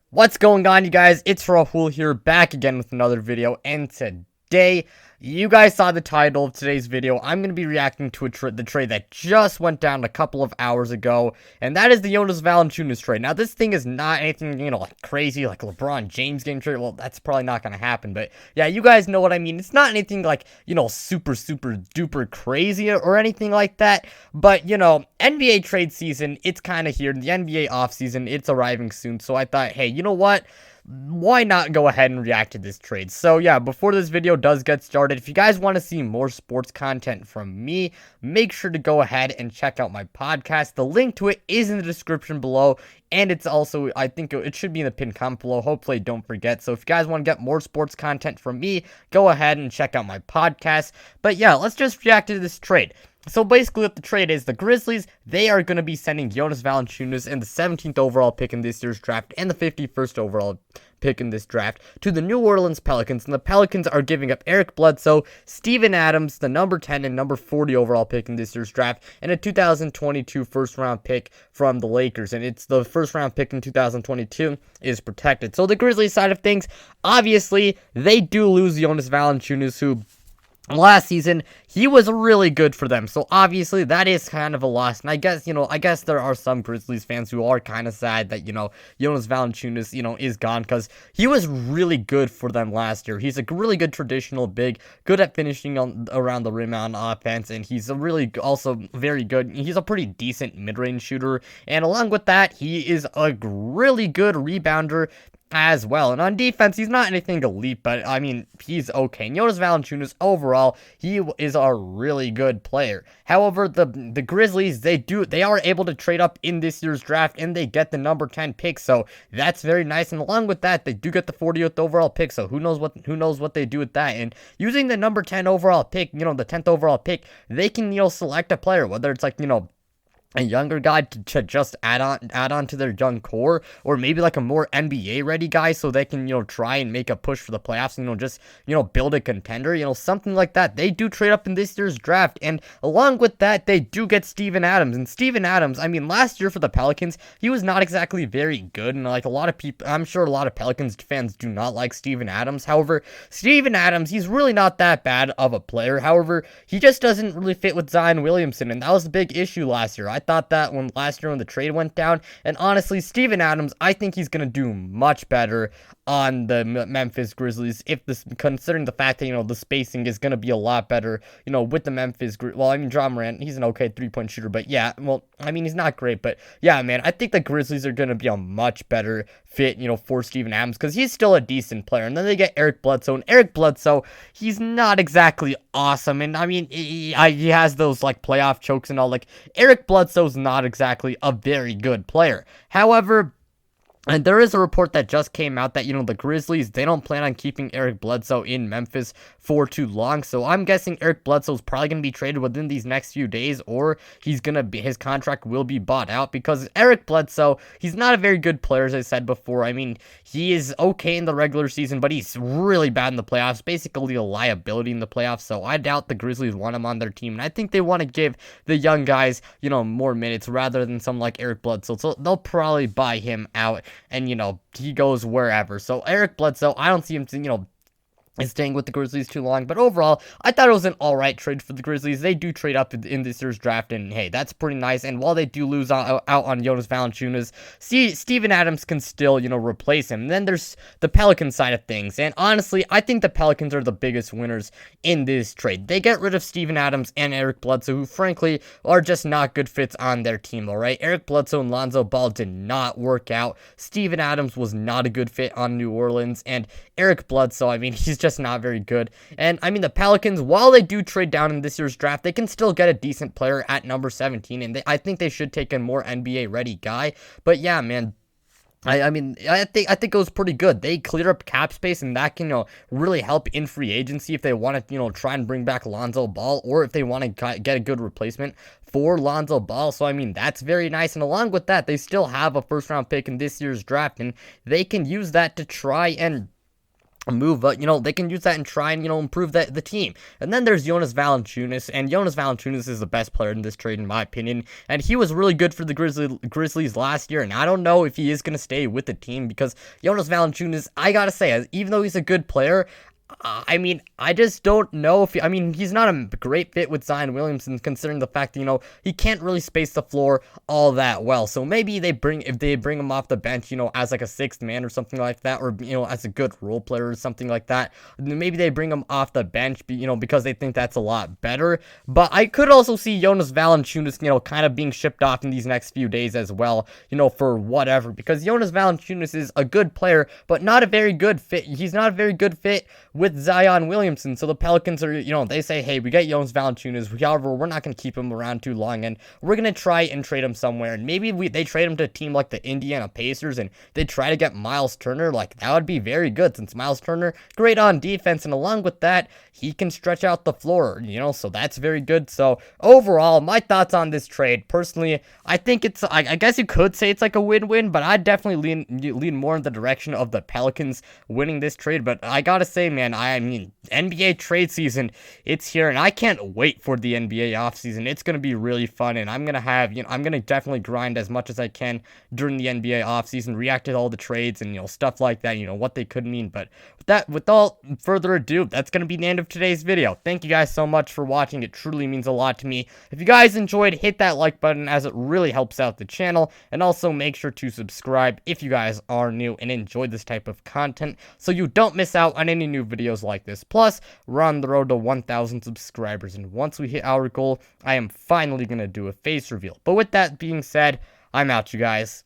What's going on, you guys? It's Rahul here, back again with another video, and today, you guys saw the title of today's video. I'm going to be reacting to the trade that just went down a couple of hours ago, and that is the Jonas Valanciunas trade. Now, this thing is not anything, like crazy, like LeBron James getting traded. Well, that's probably not going to happen, but yeah, you guys know what I mean. It's not anything like, super duper crazy or anything like that, but, NBA trade season, it's kind of here. The NBA offseason, it's arriving soon, so I thought, hey, you know what? Why not go ahead and react to this trade? So yeah, before this video does get started, if you guys want to see more sports content from me, make sure to go ahead and check out my podcast. The link to it is in the description below, and it's also, I think it should be in the pinned comment below. Hopefully don't forget. So if you guys want to get more sports content from me, go ahead and check out my podcast. But yeah, let's just react to this trade. So basically what the trade is, the Grizzlies, they are going to be sending Jonas Valanciunas and the 17th overall pick in this year's draft and the 51st overall pick in this draft to the New Orleans Pelicans, and the Pelicans are giving up Eric Bledsoe, Steven Adams, the number 10 and number 40 overall pick in this year's draft, and a 2022 first round pick from the Lakers, and it's the first round pick in 2022 is protected. So the Grizzlies side of things, obviously, they do lose Jonas Valanciunas, who last season, he was really good for them, so obviously that is kind of a loss, and I guess there are some Grizzlies fans who are kind of sad that, Jonas Valanciunas, is gone, because he was really good for them last year. He's a really good traditional big, good at finishing around the rim on offense, and he's also very good. He's a pretty decent mid-range shooter, and along with that, he is a really good rebounder as well. And on defense, he's not anything elite, but I mean, he's okay. Jonas Valanciunas, overall, he is a really good player. However, the Grizzlies, they are able to trade up in this year's draft, and they get the number 10 pick, so that's very nice. And along with that, they do get the 40th overall pick, so who knows what they do with that. And using the number 10 overall pick, the 10th overall pick, they can, select a player, whether it's like, a younger guy to just add on to their young core, or maybe like a more NBA ready guy so they can, try and make a push for the playoffs, and, just, build a contender, something like that. They do trade up in this year's draft, and along with that, they do get Steven Adams. And Steven Adams, I mean, last year for the Pelicans, he was not exactly very good, and like a lot of people, I'm sure a lot of Pelicans fans do not like Steven Adams. However, Steven Adams, he's really not that bad of a player. However, he just doesn't really fit with Zion Williamson, and that was the big issue last year. I thought that last year when the trade went down, and honestly, Steven Adams, I think he's going to do much better on the Memphis Grizzlies, considering the fact that, the spacing is going to be a lot better, with the Memphis well, I mean, Ja Morant, he's an okay three-point shooter, but yeah, well, I mean, he's not great, but yeah, man, I think the Grizzlies are going to be a much better fit, for Steven Adams, because he's still a decent player. And then they get Eric Bledsoe, and Eric Bledsoe, he's not exactly awesome, and I mean, he has those, like, playoff chokes and all. Like, Eric Bledsoe's not exactly a very good player. However, and there is a report that just came out that, the Grizzlies, they don't plan on keeping Eric Bledsoe in Memphis for too long. So I'm guessing Eric Bledsoe's probably going to be traded within these next few days, or his contract will be bought out, because Eric Bledsoe, he's not a very good player, as I said before. I mean, he is okay in the regular season, but he's really bad in the playoffs, basically a liability in the playoffs. So I doubt the Grizzlies want him on their team, and I think they want to give the young guys, more minutes rather than someone like Eric Bledsoe. So they'll probably buy him out, and, he goes wherever. So Eric Bledsoe, I don't see him, is staying with the Grizzlies too long. But overall, I thought it was an alright trade for the Grizzlies. They do trade up in this year's draft, and hey, that's pretty nice. And while they do lose out on Jonas Valanciunas, Steven Adams can still, replace him. And then there's the Pelican side of things. And honestly, I think the Pelicans are the biggest winners in this trade. They get rid of Steven Adams and Eric Bledsoe, who frankly are just not good fits on their team, alright? Eric Bledsoe and Lonzo Ball did not work out. Steven Adams was not a good fit on New Orleans. And Eric Bledsoe, I mean, he's just not very good. And I mean, the Pelicans, while they do trade down in this year's draft, they can still get a decent player at number 17, and I think they should take a more NBA ready guy. But yeah, man, I think it was pretty good. They clear up cap space, and that can, really help in free agency if they want to, try and bring back Lonzo Ball, or if they want to get a good replacement for Lonzo Ball. So, I mean, that's very nice. And along with that, they still have a first round pick in this year's draft, and they can use that to try and move, they can use that and try and, improve the team. And then there's Jonas Valanciunas, and Jonas Valanciunas is the best player in this trade, in my opinion, and he was really good for the Grizzlies last year, and I don't know if he is going to stay with the team, because Jonas Valanciunas, I gotta say, even though he's a good player, I mean, I just don't know if he's not a great fit with Zion Williamson, considering the fact that, he can't really space the floor all that well. So maybe if they bring him off the bench, as like a sixth man or something like that, or, as a good role player or something like that, maybe they bring him off the bench, because they think that's a lot better. But I could also see Jonas Valanciunas, kind of being shipped off in these next few days as well, for whatever, because Jonas Valanciunas is a good player, but not a very good fit. He's not a very good fit with Zion Williamson. So the Pelicans are, they say, hey, we got Jonas Valanciunas. However, we're not going to keep him around too long, and we're going to try and trade him somewhere. And maybe they trade him to a team like the Indiana Pacers, and they try to get Miles Turner. Like, that would be very good, since Miles Turner, great on defense, and along with that, he can stretch out the floor, so that's very good. So overall, my thoughts on this trade, personally, I think it's, I guess you could say it's like a win-win, but I'd definitely lean more in the direction of the Pelicans winning this trade. But I gotta say, man, I mean, NBA trade season, it's here, and I can't wait for the NBA offseason. It's gonna be really fun, and I'm gonna have, I'm gonna definitely grind as much as I can during the NBA offseason, react to all the trades and, stuff like that, what they could mean. But without further ado, that's gonna be the end of today's video. Thank you guys so much for watching. It truly means a lot to me. If you guys enjoyed, hit that like button, as it really helps out the channel, and also make sure to subscribe if you guys are new and enjoy this type of content, so you don't miss out on any new videos like this. Plus, we're on the road to 1,000 subscribers, and once we hit our goal, I am finally gonna do a face reveal. But with that being said, I'm out, you guys.